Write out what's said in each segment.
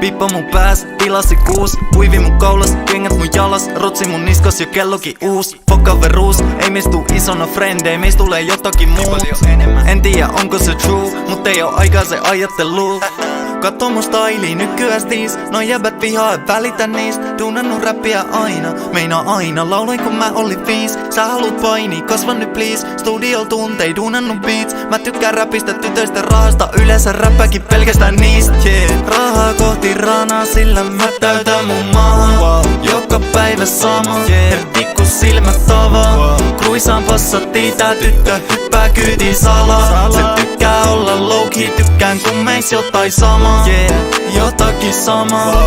Pippa mun pääs, pilasi kuus. Kuivi mun kaulas, kengät mun jalas. Rotsi mun niskas ja kellokin uus. Fokkaveruus, ei meistä tuu isona frendei. Meistä tulee jotakin muu. En tiedä onko se true, mut ei oo aikaa se ajattelu. Katso mun styliin nykyään stiis. Noi jäbät vihaa, et välitä niistä. Tunnannut räppiä aina, meinaa aina. Lauloin kun mä olin 5. Sä haluut paini, kasva nyt please. Studio tuntei, duunannut beats. Mä tykkään räpistä, tytöistä, rahasta. Yleensä räppäkin pelkästään niistä, yeah. Rahaa kohti ranaa, sillä mä täytän mun maha. Joka päivä sama, yeah. Pikku silmät tavaa. Kruisaan passattiin, tää tyttö hyppää kyytiin salaa. Se tykkää olla low-key, tykkään kun meis jotain samaa, yeah. Jotakin samaa,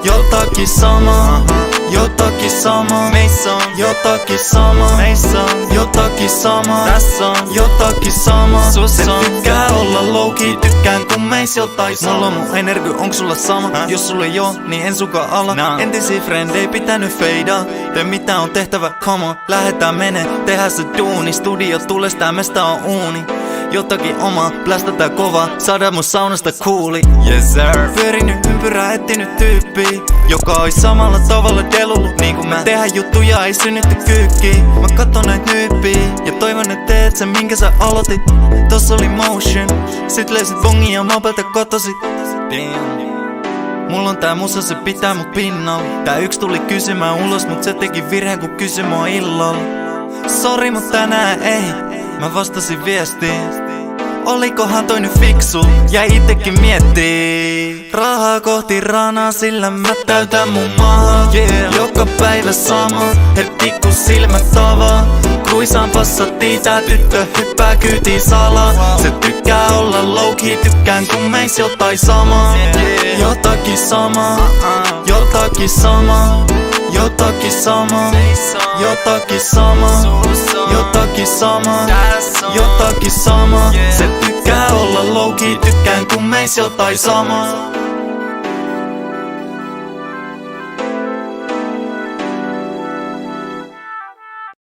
jotakin samaa, jotakin samaa. Meissä on jotakin samaa, meissä on jotakin samaa. Tässä on jotakin samaa. Se tykkää olla low-key, tykkään kun meis jotain samaa. Mulla on mun energy, onks sulla sama? Jos sulla ei oo, niin en sunkaan ala. Entisiä frendei pitänyt feidaa. Tee mitä on tehtävä, come on. Lähetään menee, tehdään se duuni. Studio tules, tää mestä on uuni. Jotakin omaa, blästätään kovaa, saadaan mun saunasta kuuli, yes sir. Pyörinyt ympyrää, etsinyt tyyppiä, joka ois samalla tavalla delulu. Niin kun mä tehdään juttuja, ei synnytty kyykkiä. Mä katon näit nyyppiä ja toivon et teet sen minkä sä aloitit. Tossa oli motion, sit löysit bongin ja mopelta kotosit. Damn. Mulla on tää musa, se pitää mut pinnalla. Tää yks tuli kysymään ulos, mut se teki virheen kun kysy mua illalla. Sori mut tänään ei, mä vastasin viestiin. Olikohan toi nyt fiksu, jäi itekin miettii. Rahaa kohti ranaa, sillä mä täytän mun maha, yeah. Joka päivä sama, heti kun silmät tavaa. Kruisaan passattiin, tää tyttö hyppää kyytiin salaa. Se tykkää olla low-key, tykkään kun meis jotain samaa, yeah. Jotakin samaa, jotakin samaa. Jotakin samaa, jotakin samaa, jotakin samaa, jotakin samaa. Se tykkää olla low-key, tykkään kun meis jotain samaa.